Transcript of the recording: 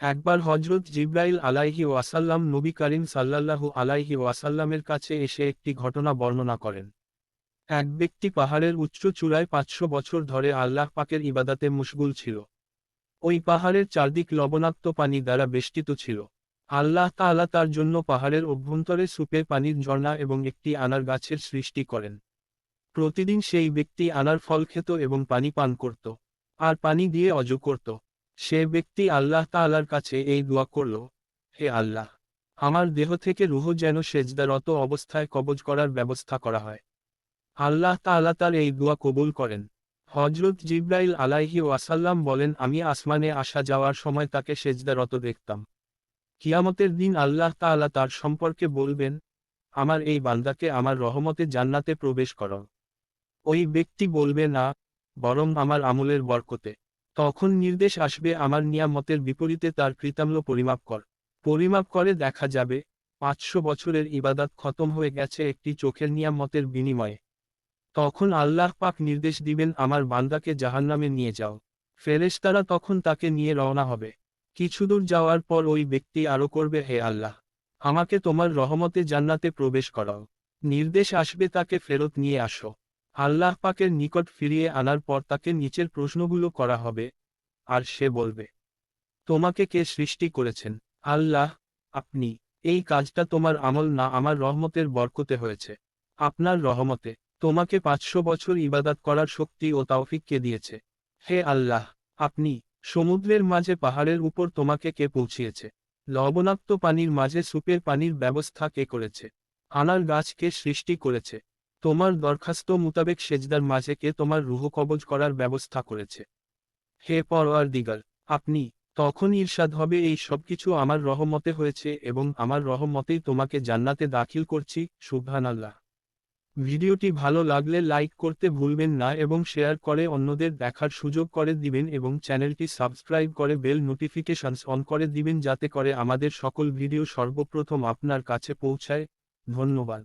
একবার হজরত জিব্রাইল আলাইহি ওয়াসাল্লাম নবী করিম সাল্লাল্লাহু আলাইহি ওয়াসাল্লামের কাছে এসে একটি ঘটনা বর্ণনা করেন। এক ব্যক্তি পাহাড়ের উচ্চ চূড়ায় 500 বছর ধরে আল্লাহ পাকের ইবাদাতে মশগুল ছিল। ওই পাহাড়ের চারদিক লবণাক্ত পানি দ্বারা বেষ্টিত ছিল। আল্লাহ তাআলা তার জন্য পাহাড়ের অভ্যন্তরে সুপে পানির ঝর্ণা এবং একটি আনার গাছের সৃষ্টি করেন। প্রতিদিন সেই ব্যক্তি আনার ফল খেত এবং পানি পান করত। আর পানি দিয়ে অজু করত। সে ব্যক্তি আল্লাহ তাআলার কাছে এই দোয়া করল, হে আল্লাহ, আমার দেহ থেকে রূহ যেন সেজদারত অবস্থায় কবজ করার ব্যবস্থা করা হয়। আল্লাহ তাআলা তার এই দোয়া কবুল করেন। হজরত জিব্রাইল আলাইহি ওয়াসাল্লাম বলেন, আমি আসমানে আসা যাওয়ার সময় তাকে সেজদারত দেখতাম। কিয়ামতের দিন আল্লাহ তাআলা তার সম্পর্কে বলবেন, আমার এই বান্দাকে আমার রহমতে জান্নাতে প্রবেশ করাও। ওই ব্যক্তি বলবে না, বরং আমার আমলের বরকতে। তখন নির্দেশ আসবে, আমার নিয়ামতের বিপরীতে তার কৃতাম্ল পরিমাপ কর। পরিমাপ করে দেখা যাবে 500 বছরের ইবাদত খতম হয়ে গেছে একটি চোখের নিয়ামতের বিনিময়ে। তখন আল্লাহ পাক নির্দেশ দিবেন, আমার বান্দাকে জাহান্নামে নিয়ে যাও। ফেরেশতারা তখন তাকে নিয়ে রওনা হবে। কিছুদূর যাওয়ার পর ওই ব্যক্তি আরো করবে, হে আল্লাহ, আমাকে তোমার রহমতে জান্নাতে প্রবেশ করাও। নির্দেশ আসবে, তাকে ফেরত নিয়ে আসো। আল্লাহ পাকের নিকট ফিরিয়ে আনার পর তাকে নিচের প্রশ্নগুলো করা হবে। আর সে বলবে, তোমাকে কে সৃষ্টি করেছেন? আল্লাহ, আপনি। এই কাজটা তোমার আমল না, আমার রহমতের বরকতে হয়েছে। আপনার রহমতে। তোমাকে 500 বছর ইবাদত করার শক্তি ও তাওফিক কে দিয়েছে? হে আল্লাহ, আপনি। সমুদ্রের মাঝে পাহাড়ের উপর তোমাকে কে পৌঁছিয়েছে? লবণাক্ত পানির মাঝে সুপের পানির ব্যবস্থা কে করেছে? আনার গাছ কে সৃষ্টি করেছে? তোমার দরখাস্ত মোতাবেক সেজদার মাঝে কে তোমার রূহ কবজ করার ব্যবস্থা করেছে? হে পরওয়ারদিগার, আপনি। তখন ইরশাদ হবে, এই সবকিছু আমার রহমতে হয়েছে এবং আমার রহমতেই তোমাকে জান্নাতে দাখিল করছি। সুবহানাল্লাহ। ভিডিওটি ভালো লাগলে লাইক করতে ভুলবেন না এবং শেয়ার করে অন্যদের দেখার সুযোগ করে দিবেন এবং চ্যানেলটি সাবস্ক্রাইব করে বেল নোটিফিকেশনস অন করে দিবেন যাতে করে আমাদের সকল ভিডিও সর্বপ্রথম আপনার কাছে পৌঁছায়। ধন্যবাদ।